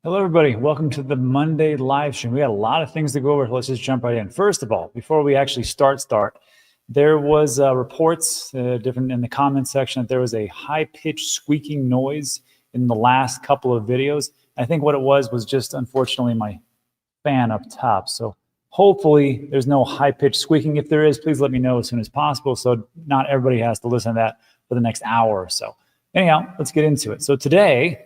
Hello, everybody. Welcome to the Monday live stream. We got a lot of things to go over. Let's just jump right in. First of all, before we actually start, there was reports different in the comment section that there was a high-pitched squeaking noise in the last couple of videos. I think what it was just unfortunately my fan up top. So hopefully there's no high-pitched squeaking. If there is, please let me know as soon as possible so not everybody has to listen to that for the next hour or so. Anyhow, let's get into it. So today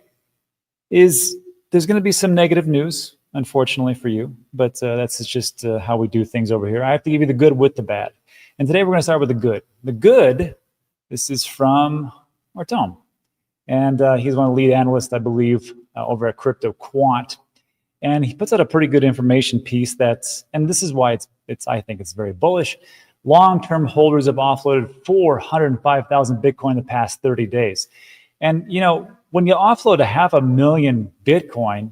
there's going to be some negative news, unfortunately for you, but that's just how we do things over here. I have to give you the good with the bad. And today we're going to start with the good. The good, this is from Artom. And he's one of the lead analysts, I believe, over at Crypto Quant. And he puts out a pretty good information piece and this is why I think it's very bullish. Long-term holders have offloaded 405,000 Bitcoin in the past 30 days. And, you know, when you offload 500,000 Bitcoin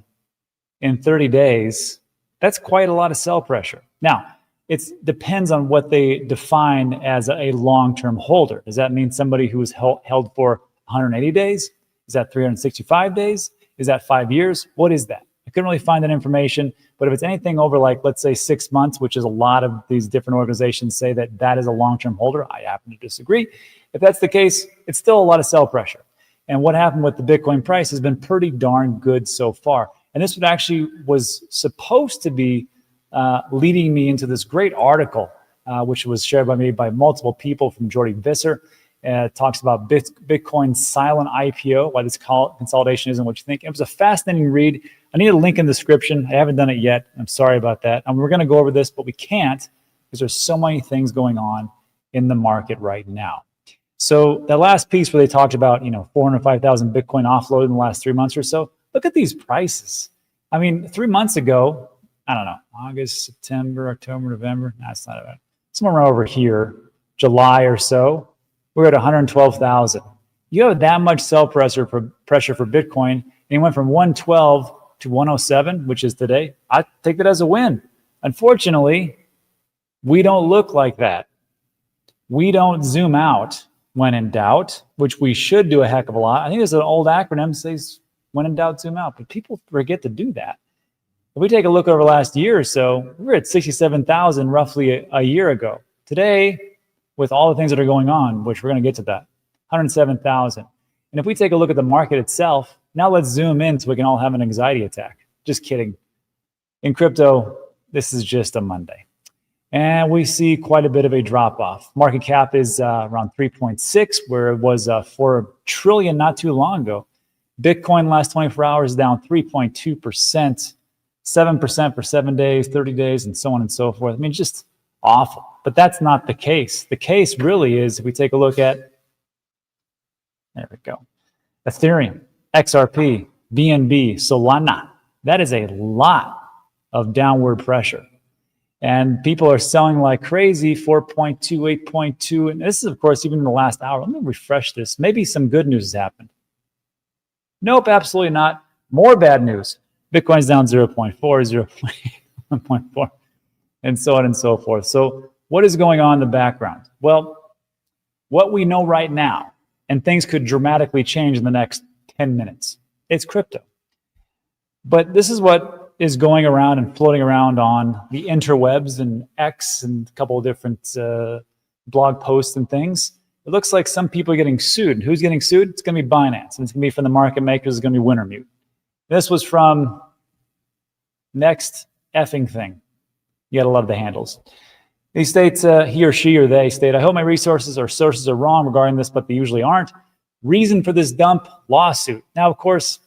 in 30 days, that's quite a lot of sell pressure. Now, it depends on what they define as a long-term holder. Does that mean somebody who is held for 180 days? Is that 365 days? Is that 5 years? What is that? I couldn't really find that information, but if it's anything over, like, let's say 6 months, which is a lot of these different organizations say that is a long-term holder, I happen to disagree. If that's the case, it's still a lot of sell pressure. And what happened with the Bitcoin price has been pretty darn good so far. And this was supposed to be leading me into this great article, which was shared by me by multiple people from Jordy Visser. It talks about Bitcoin's silent IPO, why this consolidation isn't what you think. It was a fascinating read. I need a link in the description. I haven't done it yet. I'm sorry about that. And we're going to go over this, but we can't because there's so many things going on in the market right now. So that last piece where they talked about, 405,000 Bitcoin offloaded in the last 3 months or so, look at these prices. I mean, 3 months ago, I don't know, August, September, October, November, that's not about somewhere over here, July or so, we're at 112,000. You have that much sell pressure for Bitcoin, and it went from 112 to 107, which is today. I take that as a win. Unfortunately, we don't look like that. We don't zoom out when in doubt, which we should do a heck of a lot. I think there's an old acronym that says, when in doubt, zoom out, but people forget to do that. If we take a look over the last year or so, we're at 67,000 roughly a year ago. Today, with all the things that are going on, which we're going to get to that, 107,000. And if we take a look at the market itself, now let's zoom in so we can all have an anxiety attack. Just kidding. In crypto, this is just a Monday. And we see quite a bit of a drop-off. Market cap is around 3.6, where it was 4 trillion not too long ago. Bitcoin last 24 hours is down 3.2%, 7% for 7 days, 30 days, and so on and so forth. I mean, just awful. But that's not the case. The case really is, if we take a look at, there we go, Ethereum, XRP, BNB, Solana. That is a lot of downward pressure. And people are selling like crazy, 4.2, 8.2. And this is, of course, even in the last hour. Let me refresh this. Maybe some good news has happened. Nope, absolutely not. More bad news. Bitcoin's down 0.4, 0.1.4, and so on and so forth. So what is going on in the background? Well, what we know right now, and things could dramatically change in the next 10 minutes, it's crypto. But this is what is going around and floating around on the interwebs and X and a couple of different blog posts and things. It looks like some people are getting sued. Who's getting sued? It's going to be Binance. And it's going to be from the market makers. It's going to be Wintermute. This was from Next Effing Thing. You got to love the handles. He states, he or she or they state, I hope my resources or sources are wrong regarding this, but they usually aren't. Reason for this dump, lawsuit. Now, of course,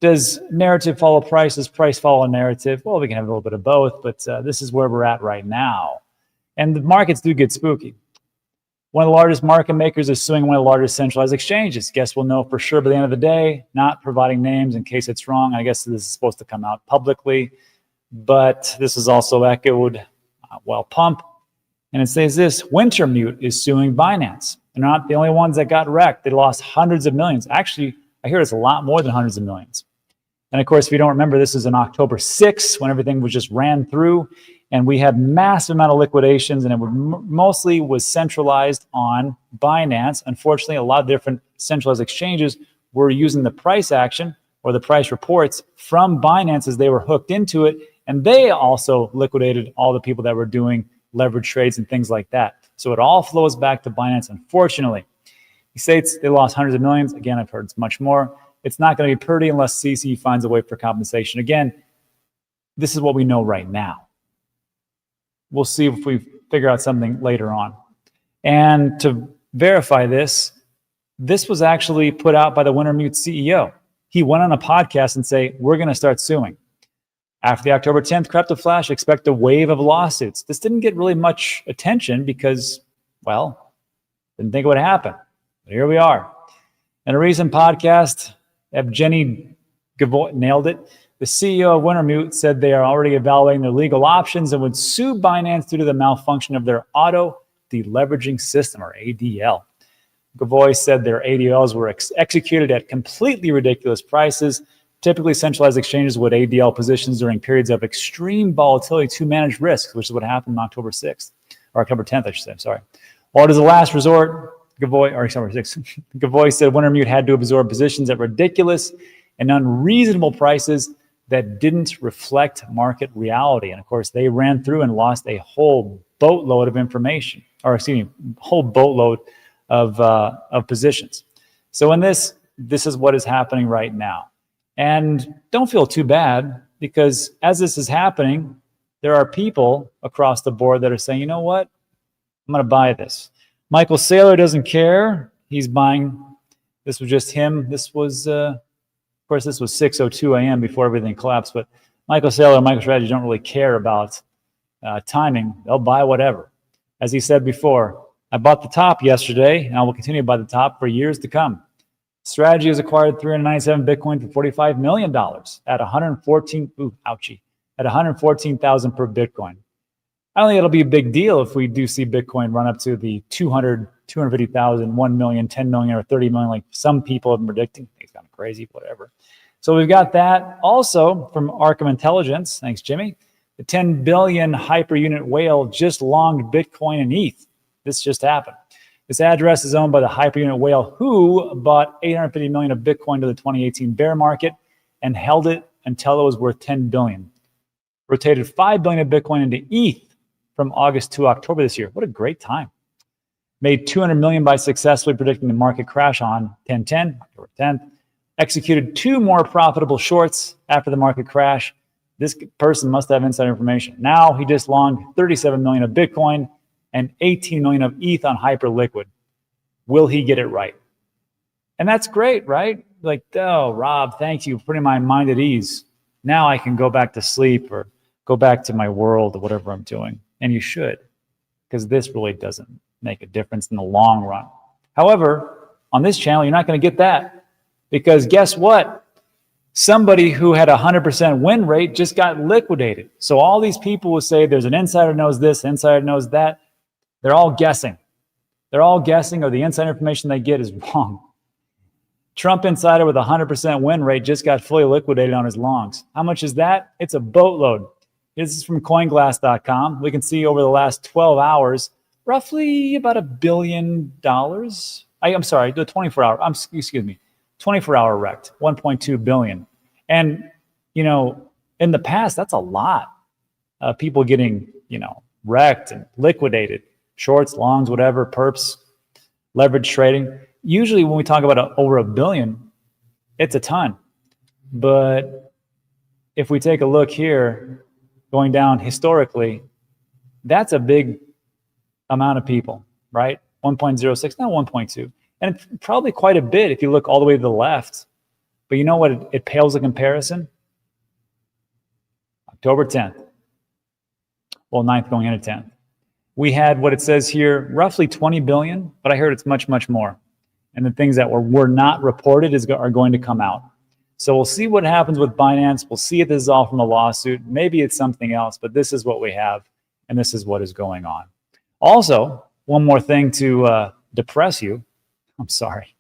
does narrative follow price? Does price follow narrative? Well, we can have a little bit of both, but this is where we're at right now. And the markets do get spooky. One of the largest market makers is suing one of the largest centralized exchanges. Guess we'll know for sure by the end of the day, not providing names in case it's wrong. I guess this is supposed to come out publicly, but this is also echoed while Pump. And it says this, Wintermute is suing Binance. They're not the only ones that got wrecked. They lost hundreds of millions. Actually, I hear it's a lot more than hundreds of millions. And of course, if you don't remember, this is on October 6th when everything was just ran through. And we had massive amount of liquidations, and it mostly was centralized on Binance. Unfortunately, a lot of different centralized exchanges were using the price action, or the price reports from Binance as they were hooked into it. And they also liquidated all the people that were doing leverage trades and things like that. So it all flows back to Binance, unfortunately. He states they lost hundreds of millions. Again, I've heard it's much more. It's not going to be pretty unless CC finds a way for compensation. Again, this is what we know right now. We'll see if we figure out something later on. And to verify this, this was actually put out by the Wintermute CEO. He went on a podcast and say, we're going to start suing. After the October 10th Crypto Flash, expect a wave of lawsuits. This didn't get really much attention because, well, didn't think it would happen. But here we are. In a recent podcast, Evgeny Gavoy nailed it. The CEO of Wintermute said they are already evaluating their legal options and would sue Binance due to the malfunction of their auto deleveraging system, or ADL. Gavoy said their ADLs were executed at completely ridiculous prices. Typically, centralized exchanges would ADL positions during periods of extreme volatility to manage risks, which is what happened on October 6th, or October 10th, I should say, I'm sorry. While it is a last resort, Gavoy said Wintermute had to absorb positions at ridiculous and unreasonable prices that didn't reflect market reality. And of course, they ran through and lost a whole boatload of information, or excuse me, whole boatload of positions. So in this is what is happening right now. And don't feel too bad, because as this is happening, there are people across the board that are saying, you know what, I'm going to buy this. Michael Saylor doesn't care. He's buying. This was just him. This was, of course, this was 6:02 a.m. before everything collapsed. But Michael Saylor and MicroStrategy don't really care about timing. They'll buy whatever. As he said before, I bought the top yesterday, and I will continue to buy the top for years to come. Strategy has acquired 397 Bitcoin for $45 million at 114. Ooh, ouchie! At 114,000 per Bitcoin. I don't think it'll be a big deal if we do see Bitcoin run up to the 200, 250,000, 1 million, 10 million, or 30 million, like some people have been predicting. It's kind of crazy, whatever. So we've got that. Also from Arkham Intelligence, thanks, Jimmy, the 10 billion hyper unit whale just longed Bitcoin and ETH. This just happened. This address is owned by the hyper unit whale who bought 850 million of Bitcoin to the 2018 bear market and held it until it was worth 10 billion. Rotated 5 billion of Bitcoin into ETH from August to October this year. What a great time. Made 200 million by successfully predicting the market crash on 10/10, October 10th. Executed 2 more profitable shorts after the market crash. This person must have inside information. Now he just longed 37 million of Bitcoin and 18 million of ETH on Hyperliquid. Will he get it right? And that's great, right? Like, oh, Rob, thank you for putting my mind at ease. Now I can go back to sleep or go back to my world or whatever I'm doing. And you should, because this really doesn't make a difference in the long run. However, on this channel, you're not going to get that, because guess what? Somebody who had a 100% win rate just got liquidated. So all these people will say there's an insider knows this, insider knows that. They're all guessing. They're all guessing, or the inside information they get is wrong. Trump insider with a 100% win rate just got fully liquidated on his longs. How much is that? It's a boatload. This is from coinglass.com. We can see over the last 12 hours, roughly about $1 billion. I'm sorry, the 24-hour, excuse me, 24-hour wrecked, 1.2 billion. And, you know, in the past, that's a lot of people getting, you know, wrecked and liquidated. Shorts, longs, whatever, perps, leverage trading. Usually when we talk about over $1 billion, it's a ton. But if we take a look here, going down historically, that's a big amount of people, right? 1.06, not 1.2. And it's probably quite a bit if you look all the way to the left. But you know what? It pales in comparison. October 10th. Well, 9th going into 10th. We had what it says here, roughly 20 billion, but I heard it's much, much more. And the things that were not reported are going to come out. So we'll see what happens with Binance. We'll see if this is all from a lawsuit. Maybe it's something else, but this is what we have, and this is what is going on. Also, one more thing to depress you. I'm sorry,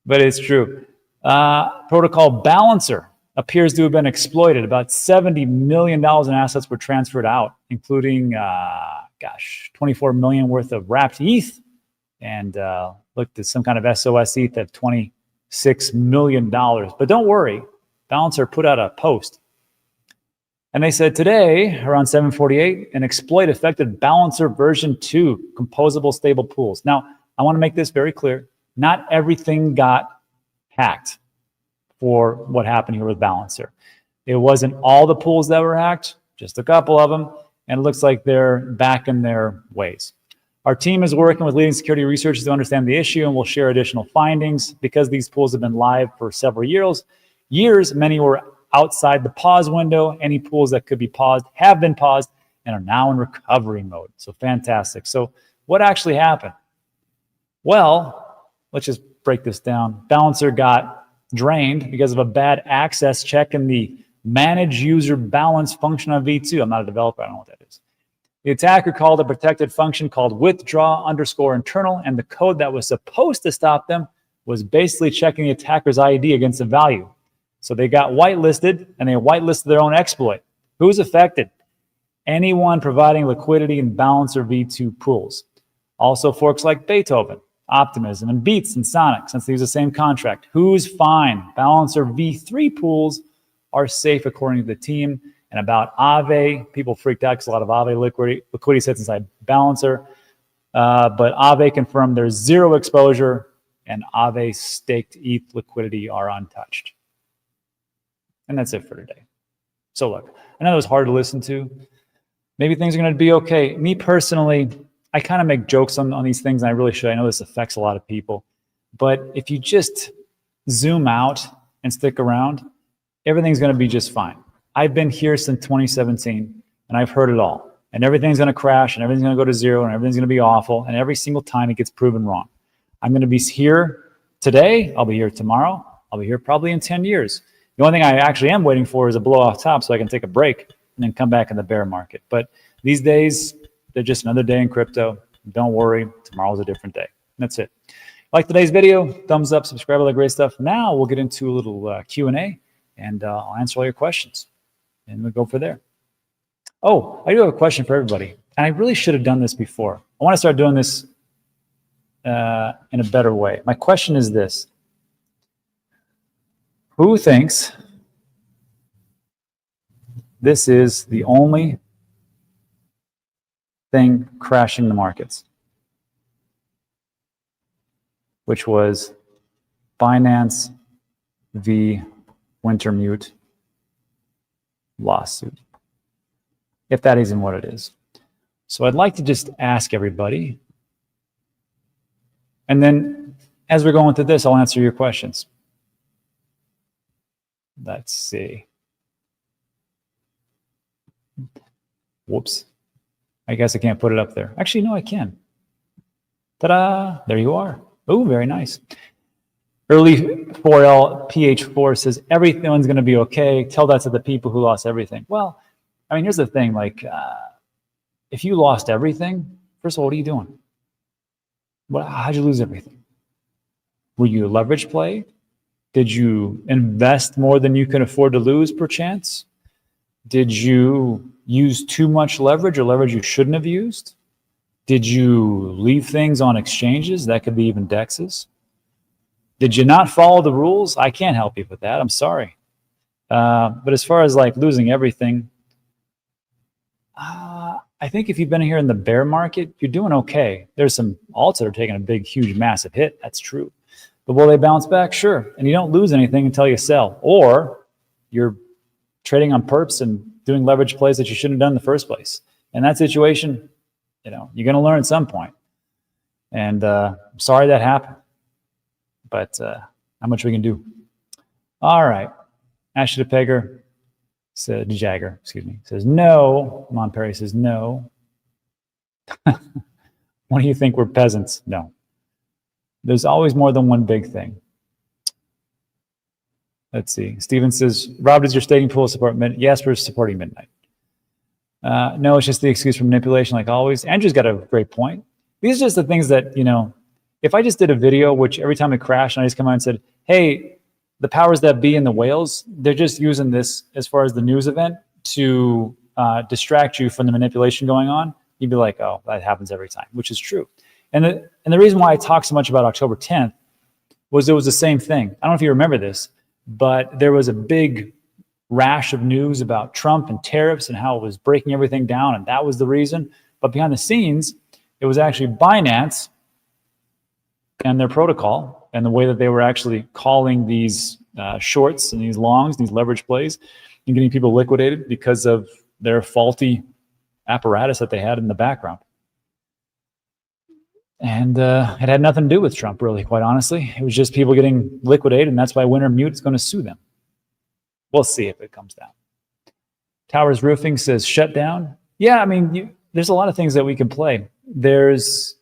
but it's true. Protocol Balancer appears to have been exploited. About $70 million in assets were transferred out, including, 24 million worth of wrapped ETH, and looked at some kind of SOS ETH of 20 $6 million. But don't worry, Balancer put out a post. And they said today, around 7:48, an exploit affected Balancer version 2, composable stable pools. Now, I want to make this very clear. Not everything got hacked for what happened here with Balancer. It wasn't all the pools that were hacked, just a couple of them. And it looks like they're back in their ways. Our team is working with leading security researchers to understand the issue, and we'll share additional findings. Because these pools have been live for several years, many were outside the pause window. Any pools that could be paused have been paused and are now in recovery mode. So fantastic. So what actually happened? Well, let's just break this down. Balancer got drained because of a bad access check in the manage user balance function of V2. I'm not a developer. I don't know what that is. The attacker called a protected function called withdraw_internal, and the code that was supposed to stop them was basically checking the attacker's ID against a value. So they got whitelisted, and they whitelisted their own exploit. Who's affected? Anyone providing liquidity in Balancer V2 pools. Also forks like Beethoven, Optimism, and Beats and Sonic, since they use the same contract. Who's fine? Balancer V3 pools are safe according to the team. And about Aave, people freaked out because a lot of Aave liquidity sits inside Balancer. But Aave confirmed there's zero exposure, and Aave staked ETH liquidity are untouched. And that's it for today. So look, I know it was hard to listen to. Maybe things are going to be okay. Me personally, I kind of make jokes on these things, and I really should. I know this affects a lot of people. But if you just zoom out and stick around, everything's going to be just fine. I've been here since 2017, and I've heard it all. And everything's going to crash, and everything's going to go to zero, and everything's going to be awful. And every single time it gets proven wrong. I'm going to be here today. I'll be here tomorrow. I'll be here probably in 10 years. The only thing I actually am waiting for is a blow off top so I can take a break and then come back in the bear market. But these days, they're just another day in crypto. Don't worry, tomorrow's a different day. That's it. Like today's video, thumbs up, subscribe, all that great stuff. Now we'll get into a little Q&A, and I'll answer all your questions. And we'll go for there. Oh, I do have a question for everybody. And I really should have done this before. I want to start doing this in a better way. My question is this. Who thinks this is the only thing crashing the markets? Which was Binance v. Wintermute lawsuit, if that isn't what it is. So I'd like to just ask everybody, and then as we're going through this, I'll answer your questions. Let's see. Whoops. I guess I can't put it up there. Actually, no, I can. Ta-da! There you are. Oh, very nice. Early 4L PH4 says everyone's going to be okay. Tell that to the people who lost everything. Well, I mean, here's the thing. Like, if you lost everything, first of all, what are you doing? How'd you lose everything? Were you a leverage play? Did you invest more than you can afford to lose, perchance? Did you use too much leverage or leverage you shouldn't have used? Did you leave things on exchanges? That could be even DEXs. Did you not follow the rules? I can't help you with that. I'm sorry. But as far as like losing everything, I think if you've been here in the bear market, you're doing okay. There's some alts that are taking a big, huge, massive hit. That's true. But will they bounce back? Sure. And you don't lose anything until you sell. Or you're trading on perps and doing leverage plays that you shouldn't have done in the first place. In that situation, you know, you're going to learn at some point. And I'm sorry that happened. But how much we can do. All right. Ashley DePegger said, Jagger, excuse me, says no. Mon Perry says no. What do you think? We're peasants? No. There's always more than one big thing. Let's see. Steven says, Rob, does your staking pool support midnight? Yes, we're supporting midnight. No, it's just the excuse for manipulation like always. Andrew's got a great point. These are just the things that, you know, if I just did a video, which every time it crashed, and I just come out and said, hey, the powers that be and the whales, they're just using this as far as the news event to distract you from the manipulation going on, you'd be like, oh, that happens every time, which is true. And the reason why I talk so much about October 10th was it was the same thing. I don't know if you remember this, but there was a big rash of news about Trump and tariffs and how it was breaking everything down, and that was the reason. But behind the scenes, it was actually Binance and their protocol and the way that they were actually calling these shorts and these longs, these leverage plays, and getting people liquidated because of their faulty apparatus that they had in the background. And it had nothing to do with Trump, really, quite honestly. It was just people getting liquidated, and that's why Wintermute is going to sue them. We'll see if it comes down. Towers Roofing says shut down. Yeah, I mean, there's a lot of things that we can play. There's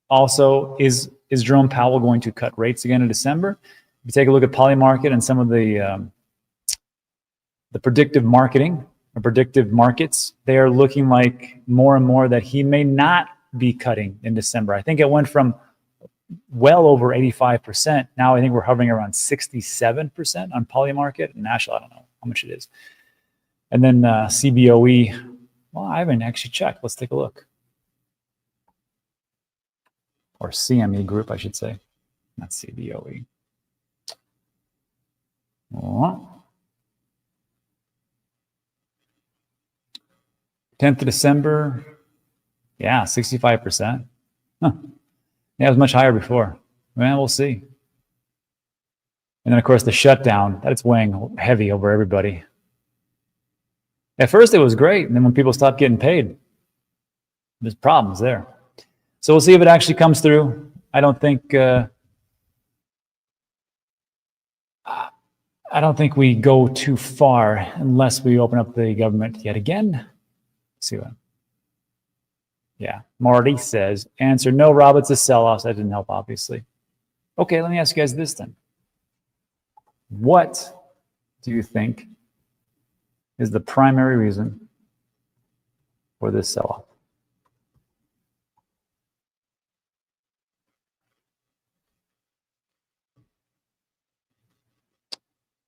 also, is Jerome Powell going to cut rates again in December? If you take a look at Polymarket and some of the predictive marketing or predictive markets, they are looking like more and more that he may not be cutting in December. I think it went from well over 85%. Now I think we're hovering around 67% on Polymarket. National, I don't know how much it is. And then CBOE, well, I haven't actually checked. Let's take a look. Or CME Group, I should say. Not CBOE. Oh. 10th of December. Yeah, 65%. Huh. Yeah, it was much higher before. Well, we'll see. And then, of course, the shutdown, that's weighing heavy over everybody. At first, it was great. And then when people stopped getting paid, there's problems there. So we'll see if it actually comes through. I don't think we go too far unless we open up the government yet again. Let's see what. Yeah, Marty says, answer, no, Rob, it's a sell-off. That didn't help, obviously. Okay, let me ask you guys this then. What do you think is the primary reason for this sell-off?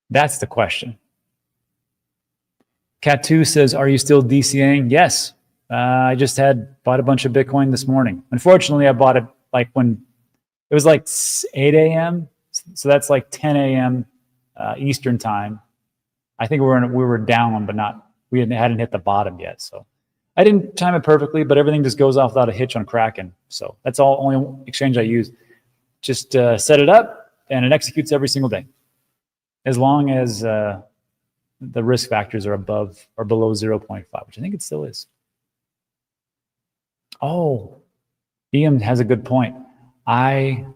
That's the question. Cat2 says, are you still DCAing? Yes. I just bought a bunch of Bitcoin this morning. Unfortunately, I bought it like when it was like 8 a.m. So that's like 10 a.m. Eastern time. I think we were down, but we hadn't hit the bottom yet. So I didn't time it perfectly, but everything just goes off without a hitch on Kraken. So that's all only exchange I use. Just set it up and it executes every single day. As long as the risk factors are above or below 0.5, which I think it still is. Oh, Ian has a good point. I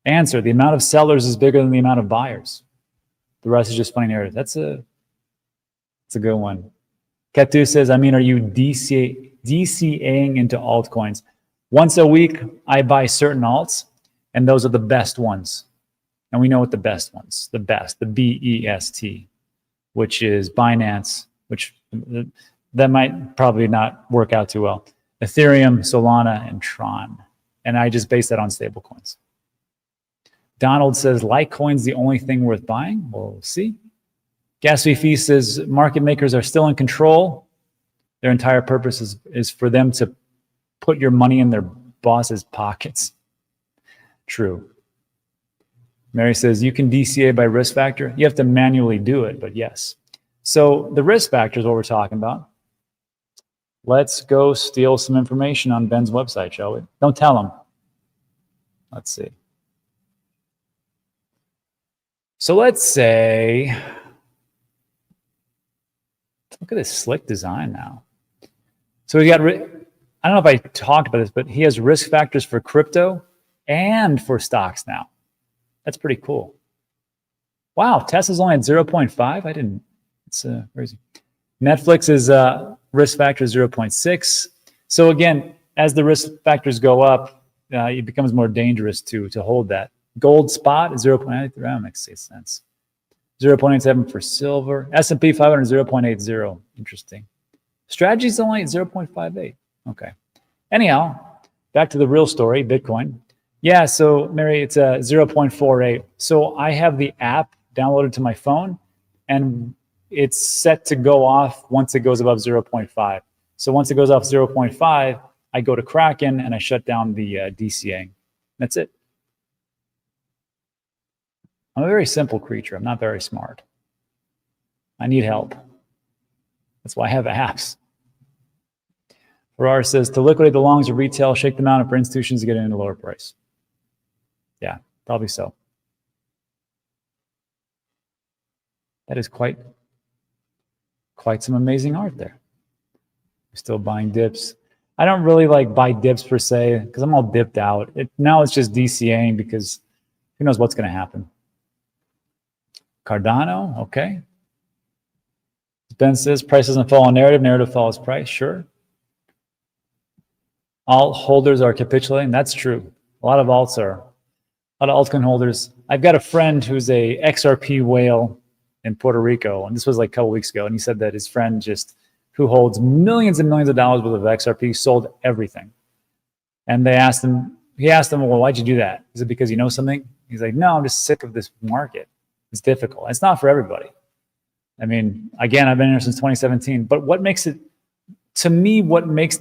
answer, the amount of sellers is bigger than the amount of buyers. The rest is just funny narrative. That's a good one. Ketu says, I mean, are you DCAing into altcoins? Once a week, I buy certain alts, and those are the best ones. And we know what the best ones, the BEST, which is Binance, which that might probably not work out too well. Ethereum, Solana, and Tron. And I just base that on stable coins. Donald says, Litecoin's the only thing worth buying. We'll see. Gas Fee says, market makers are still in control. Their entire purpose is for them to put your money in their boss's pockets. True. Mary says, you can DCA by risk factor. You have to manually do it, but yes. So the risk factor is what we're talking about. Let's go steal some information on Ben's website, shall we? Don't tell him. Let's see. So let's say, look at this slick design now. So we got, I don't know if I talked about this, but he has risk factors for crypto and for stocks now. That's pretty cool. Wow, Tesla's only at 0.5. I didn't, it's crazy. Netflix is risk factor 0.6. So again, as the risk factors go up, it becomes more dangerous to hold that. Gold spot is 0.8. That makes sense. 0.87 for silver. S&P 500 0.80. Interesting. Strategy's only at 0.58. Okay. Anyhow, back to the real story, Bitcoin. Yeah, so Mary, it's a 0.48. So I have the app downloaded to my phone, and it's set to go off once it goes above 0.5. So once it goes off 0.5, I go to Kraken and I shut down the DCA. That's it. I'm a very simple creature. I'm not very smart. I need help. That's why I have apps. Ferrari says, to liquidate the longs of retail, shake them out for institutions to get in at a lower price. Yeah, probably so. That is quite some amazing art there. Still buying dips. I don't really like buy dips per se because I'm all dipped out. Now it's just DCAing because who knows what's going to happen. Cardano, okay. Ben says price doesn't follow narrative, narrative follows price. Sure. Alt holders are capitulating. That's true. A lot of alts are. A lot of altcoin holders. I've got a friend who's a XRP whale in Puerto Rico, and this was like a couple weeks ago, and he said that his friend who holds millions and millions of dollars worth of XRP sold everything. And he asked him, well, why'd you do that? Is it because you know something? He's like, no, I'm just sick of this market. It's difficult. It's not for everybody. I mean, again, I've been here since 2017, but what makes the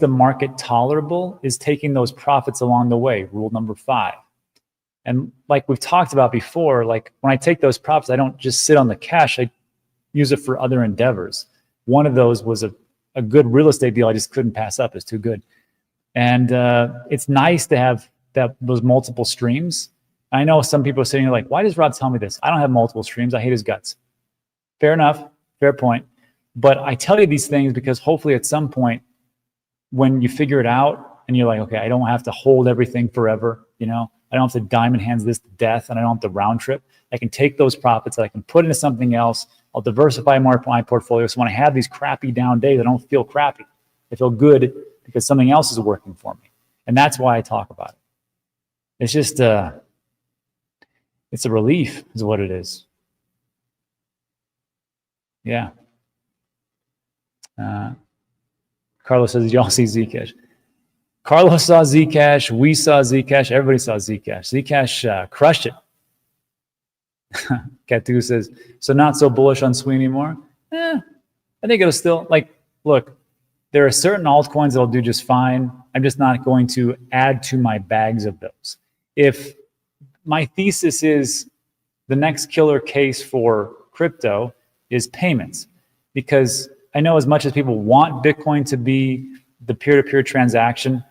market tolerable is taking those profits along the way. Rule number 5. And like we've talked about before, like when I take those profits, I don't just sit on the cash. I use it for other endeavors. One of those was a good real estate deal I just couldn't pass up. It's too good. And it's nice to have those multiple streams. I know some people are sitting here like, why does Rob tell me this? I don't have multiple streams. I hate his guts. Fair enough. Fair point. But I tell you these things because hopefully at some point when you figure it out and you're like, okay, I don't have to hold everything forever. You know, I don't have to diamond hands this to death and I don't have to round trip. I can take those profits that I can put into something else. I'll diversify more my portfolio. So when I have these crappy down days, I don't feel crappy. I feel good because something else is working for me. And that's why I talk about it. It's just, it's a relief is what it is. Yeah. Carlos says, did y'all see Zcash? Carlos saw Zcash. We saw Zcash. Everybody saw Zcash. Zcash crushed it. Catu says, so not so bullish on SWE anymore? I think it'll still, like, look, there are certain altcoins that'll do just fine. I'm just not going to add to my bags of those. If my thesis is the next killer case for crypto is payments, because I know as much as people want Bitcoin to be the peer-to-peer transaction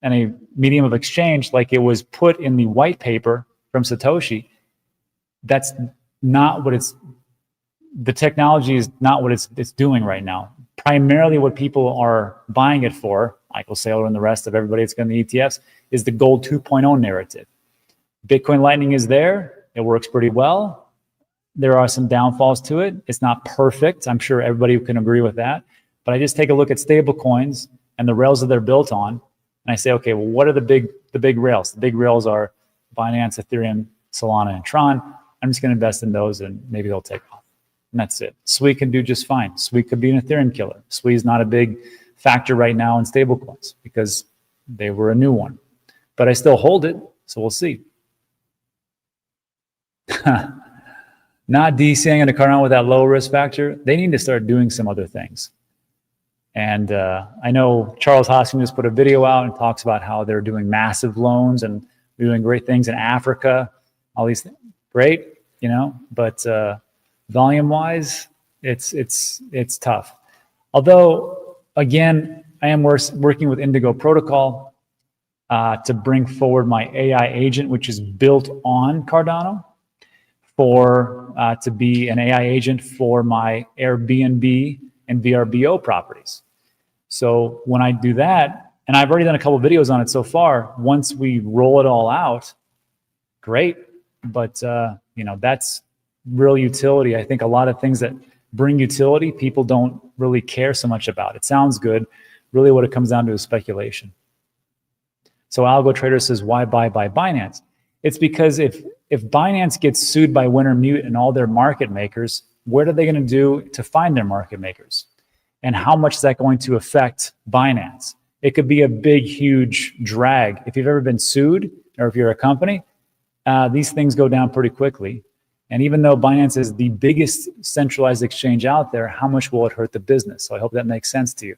and a medium of exchange, like it was put in the white paper from Satoshi, that's not what the technology is not what it's doing right now. Primarily what people are buying it for, Michael Saylor and the rest of everybody that's got the ETFs, is the gold 2.0 narrative. Bitcoin Lightning is there. It works pretty well. There are some downfalls to it. It's not perfect. I'm sure everybody can agree with that. But I just take a look at stable coins and the rails that they're built on. And I say, okay, well, what are the big rails? The big rails are Binance, Ethereum, Solana, and Tron. I'm just going to invest in those and maybe they'll take off. And that's it. SWE can do just fine. SWE could be an Ethereum killer. SWE is not a big factor right now in stablecoins because they were a new one. But I still hold it, so we'll see. Not DCing into Cardano with that low risk factor. They need to start doing some other things. And I know Charles Hosking just put a video out and talks about how they're doing massive loans and doing great things in Africa. All these things, great, you know. But volume-wise, it's tough. Although, again, I am working with Indigo Protocol to bring forward my AI agent, which is built on Cardano, to be an AI agent for my Airbnb and VRBO properties. So when I do that, and I've already done a couple of videos on it so far, once we roll it all out, great. But you know, that's real utility. I think a lot of things that bring utility, people don't really care so much about. It sounds good. Really what it comes down to is speculation. So Algo Trader says, why buy Binance? It's because if Binance gets sued by Wintermute and all their market makers, what are they going to do to find their market makers? And how much is that going to affect Binance? It could be a big, huge drag. If you've ever been sued, or if you're a company, these things go down pretty quickly. And even though Binance is the biggest centralized exchange out there, how much will it hurt the business? So I hope that makes sense to you.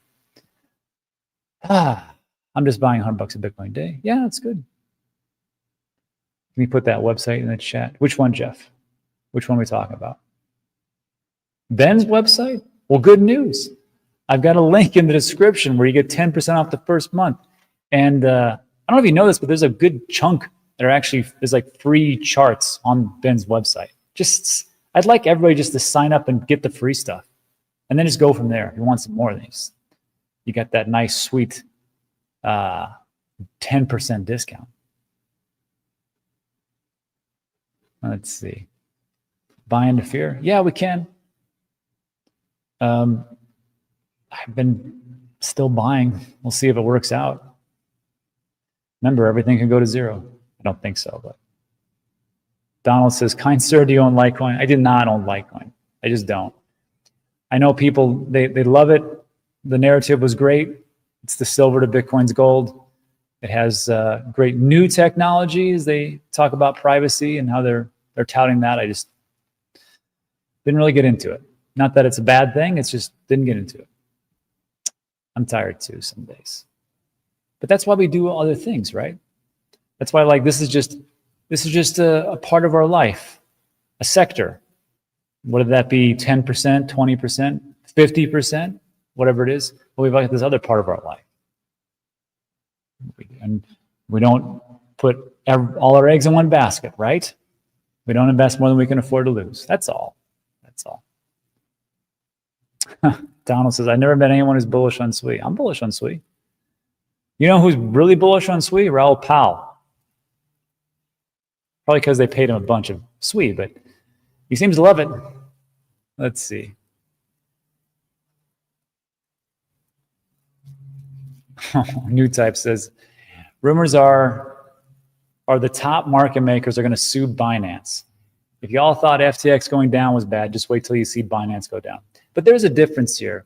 I'm just buying $100 a Bitcoin a day. Yeah, that's good. Can you put that website in the chat? Which one, Jeff? Which one are we talking about? Ben's website? Well, good news. I've got a link in the description where you get 10% off the first month. And I don't know if you know this, but there's a good chunk that are actually, there's like free charts on Ben's website. I'd like everybody just to sign up and get the free stuff. And then just go from there. If you want some more of these, you got that nice, sweet 10% discount. Let's see. Buy into fear? Yeah, we can. I've been still buying. We'll see if it works out. Remember, everything can go to zero. I don't think so, but Donald says, kind sir, do you own Litecoin? I did not own Litecoin. I just don't. I know people, they love it. The narrative was great. It's the silver to Bitcoin's gold. It has great new technologies. They talk about privacy and how they're touting that. I just didn't really get into it. Not that it's a bad thing. It's just didn't get into it. I'm tired too some days. But that's why we do other things, right? That's why, like, this is just a part of our life, a sector. Whether that be 10%, 20%, 50%, whatever it is, but we've got this other part of our life. And we don't put all our eggs in one basket, right? We don't invest more than we can afford to lose. That's all. That's all. Donald says, I've never met anyone who's bullish on SWI. I'm bullish on SWI. You know who's really bullish on SWI? Raoul Pal. Probably because they paid him a bunch of SWI, but he seems to love it. Let's see. New Type says, rumors are the top market makers are going to sue Binance. If y'all thought FTX going down was bad, just wait till you see Binance go down. But there's a difference here.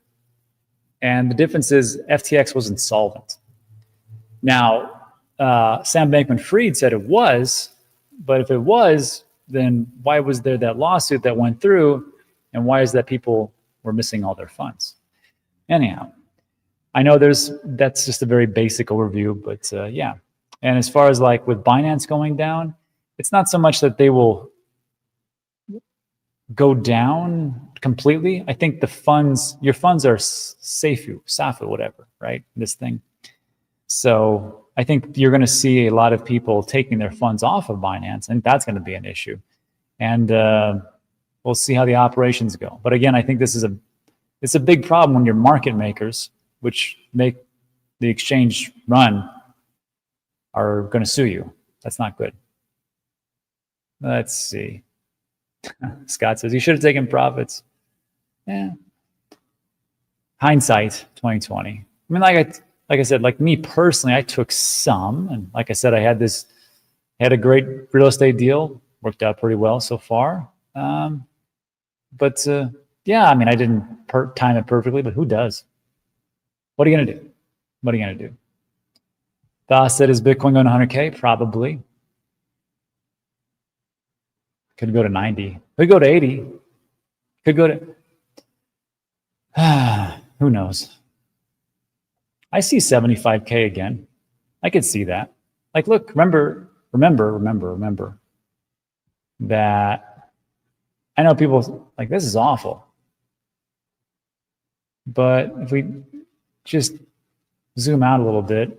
And the difference is FTX was insolvent. Now, Sam Bankman-Fried said it was, but if it was, then why was there that lawsuit that went through? And why is that people were missing all their funds? Anyhow, I know that's just a very basic overview, but yeah. And as far as like with Binance going down, it's not so much that they will go down completely. I think your funds are SAFU, whatever, right? This thing. So I think you're going to see a lot of people taking their funds off of Binance, and that's going to be an issue. And we'll see how the operations go. But again, I think it's a big problem when your market makers, which make the exchange run, are going to sue you. That's not good. Let's see. Scott says, you should have taken profits. Yeah. Hindsight, 2020. I mean, like I said, like me personally, I took some. And like I said, I had a great real estate deal. Worked out pretty well so far. But yeah, I mean, I didn't time it perfectly, but who does? What are you going to do? What are you going to do? Das said, is Bitcoin going to 100K? Probably. Could go to 90. Could go to 80. Could go to... who knows? I see 75K again. I could see that. Like, look, remember that I know people like, this is awful. But if we just zoom out a little bit,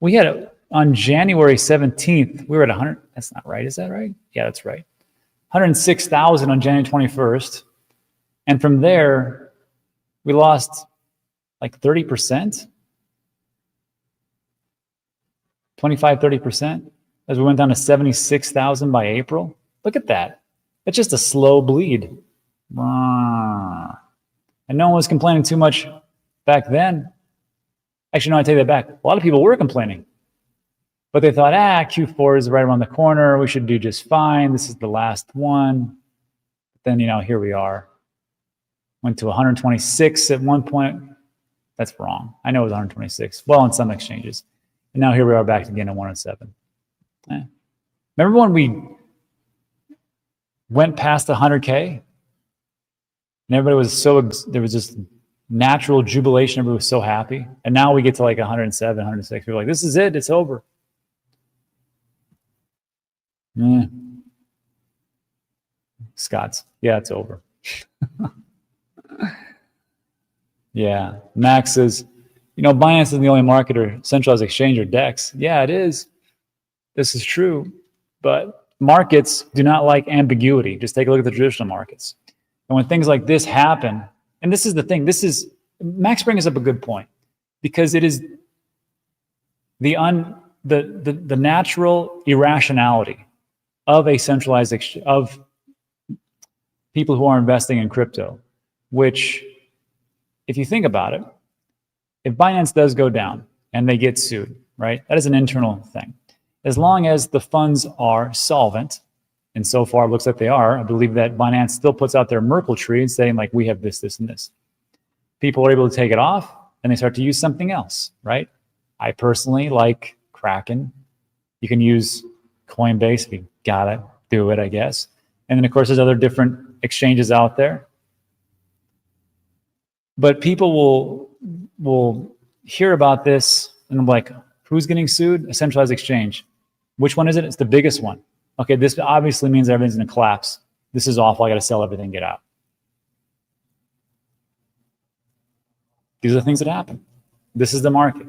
we had on January 17th, we were at 100. That's not right. Is that right? Yeah, that's right. 106,000 on January 21st. And from there, we lost like 30%, 25-30%, as we went down to 76,000 by April. Look at that. It's just a slow bleed. And no one was complaining too much back then. Actually, no, I take that back. A lot of people were complaining. But they thought, Q4 is right around the corner. We should do just fine. This is the last one. But then, here we are. Went to 126 at one point. That's wrong. I know it was 126. Well, on some exchanges. And now here we are back again at 107. Remember when we went past 100K? And everybody was there was just natural jubilation. Everybody was so happy. And now we get to like 107, 106. We're like, this is it. It's over. Scott's. Yeah, it's over. Yeah. Max says, you know, Binance is the only market or centralized exchange or DEX. Yeah, it is. This is true. But markets do not like ambiguity. Just take a look at the traditional markets. And when things like this happen, and this is the thing, Max brings up a good point, because it is the natural irrationality of a centralized exchange, of people who are investing in crypto, which, if you think about it, if Binance does go down and they get sued, right, that is an internal thing. As long as the funds are solvent, and so far it looks like they are, I believe that Binance still puts out their Merkle tree and saying, like, we have this, this, and this. People are able to take it off and they start to use something else, right? I personally like Kraken. You can use Coinbase if you gotta do it, I guess. And then, of course, there's other different exchanges out there. But people will hear about this and I'm like, who's getting sued? A centralized exchange. Which one is it? It's the biggest one. Okay, this obviously means everything's going to collapse. This is awful. I got to sell everything, get out. These are the things that happen. This is the market.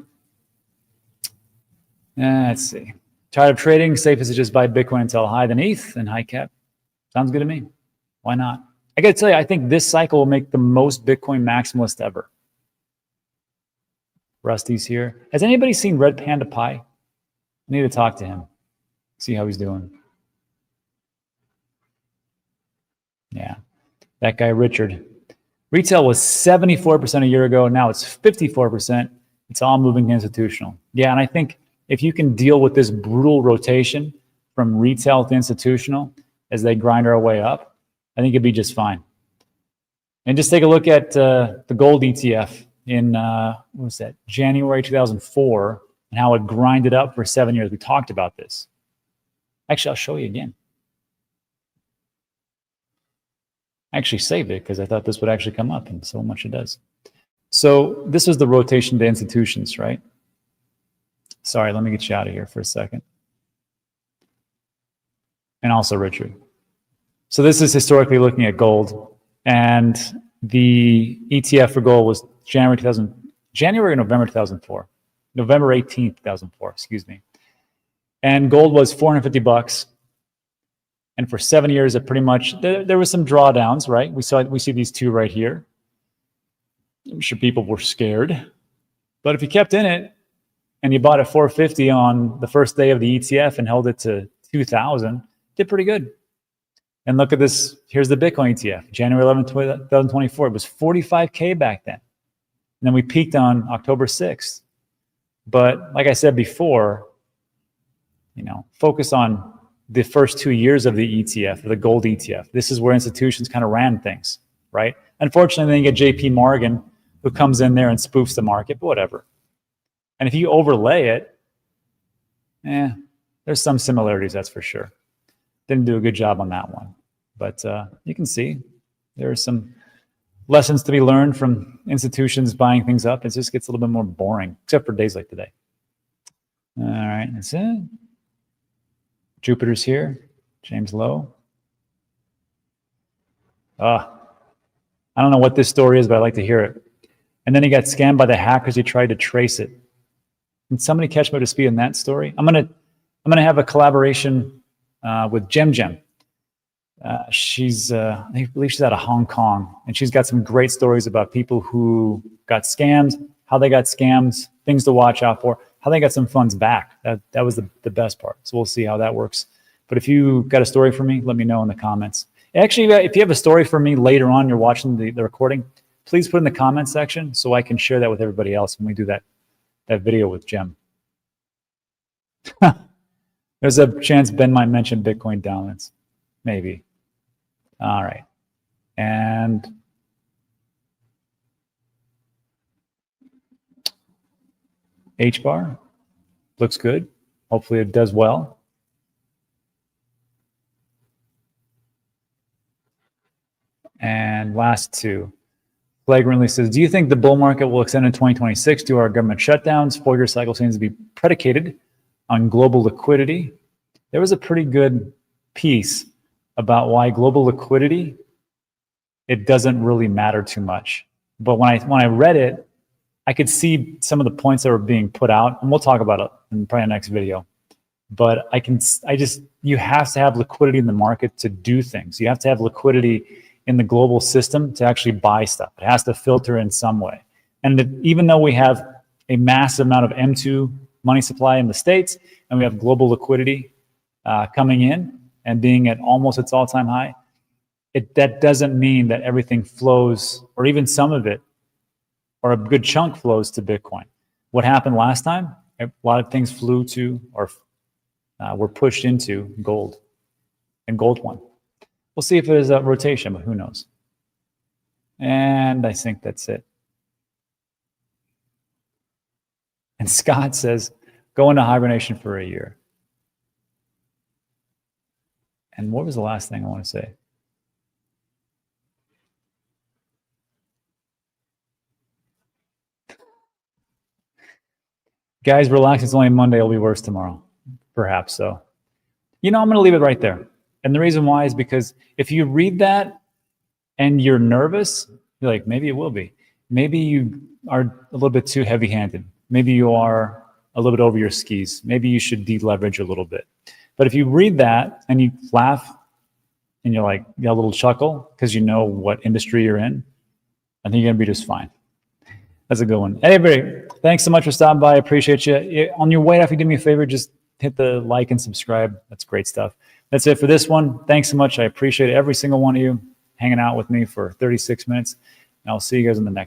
Let's see. Tired of trading? Safest to just buy Bitcoin until high, then ETH and high cap. Sounds good to me. Why not? I got to tell you, I think this cycle will make the most Bitcoin maximalist ever. Rusty's here. Has anybody seen Red Panda Pie? I need to talk to him. See how he's doing. Yeah. That guy, Richard. Retail was 74% a year ago. Now it's 54%. It's all moving to institutional. Yeah, and I think if you can deal with this brutal rotation from retail to institutional as they grind our way up, I think it'd be just fine. And just take a look at the gold ETF in, what was that, January 2004, and how it grinded up for 7 years. We talked about this. Actually, I'll show you again. I actually saved it because I thought this would actually come up, and so much it does. So this is the rotation to institutions, right? Sorry, let me get you out of here for a second. And also Richard. So this is historically looking at gold, and the ETF for gold was January or November 2004. November 18th, 2004, excuse me. And gold was $450. And for 7 years, it pretty much, there was some drawdowns, right? We see these two right here. I'm sure people were scared. But if you kept in it and you bought at $450 on the first day of the ETF and held it to 2000, did pretty good. And look at this. Here's the Bitcoin ETF, January 11th, 2024. It was 45K back then. And then we peaked on October 6th. But like I said before, you know, focus on the first 2 years of the ETF, or the gold ETF. This is where institutions kind of ran things, right? Unfortunately, then you get JP Morgan, who comes in there and spoofs the market, but whatever. And if you overlay it, there's some similarities, that's for sure. Didn't do a good job on that one. But you can see there are some lessons to be learned from institutions buying things up. It just gets a little bit more boring, except for days like today. All right, that's it. Jupiter's here. James Lowe. I don't know what this story is, but I'd like to hear it. And then he got scammed by the hackers who tried to trace it. Can somebody catch me up to speed on that story? I'm gonna have a collaboration with Gem. I believe she's out of Hong Kong, and she's got some great stories about people who got scammed, how they got scammed, things to watch out for, how they got some funds back. That was the best part. So we'll see how that works. But if you got a story for me, let me know in the comments. Actually, if you have a story for me later on, you're watching the recording, please put in the comment section so I can share that with everybody else when we do that video with Gem. There's a chance Ben might mention Bitcoin dominance. Maybe. All right. And H-bar looks good. Hopefully it does well. And last two. Flagrantly says, do you think the bull market will extend in 2026 due to our government shutdowns? 4-year cycle seems to be predicated on global liquidity. There was a pretty good piece about why global liquidity, it doesn't really matter too much. But when I read it, I could see some of the points that were being put out, and we'll talk about it in probably the next video. But you have to have liquidity in the market to do things. You have to have liquidity in the global system to actually buy stuff. It has to filter in some way. And even though we have a massive amount of M2 money supply in the States, and we have global liquidity coming in and being at almost its all-time high, that doesn't mean that everything flows, or even some of it, or a good chunk flows to Bitcoin. What happened last time? A lot of things flew to, or were pushed into gold, and gold won. We'll see if it is a rotation, but who knows? And I think that's it. And Scott says, go into hibernation for a year. And what was the last thing I want to say? Guys, relax. It's only Monday. It'll be worse tomorrow. Perhaps so. I'm going to leave it right there. And the reason why is because if you read that and you're nervous, you're like, maybe it will be. Maybe you are a little bit too heavy-handed. Maybe you are a little bit over your skis. Maybe you should deleverage a little bit. But if you read that and you laugh and you're like, you got a little chuckle because you know what industry you're in, I think you're going to be just fine. That's a good one. Hey, everybody, thanks so much for stopping by. I appreciate you. On your way out, if you do me a favor, just hit the like and subscribe. That's great stuff. That's it for this one. Thanks so much. I appreciate every single one of you hanging out with me for 36 minutes. And I'll see you guys in the next one.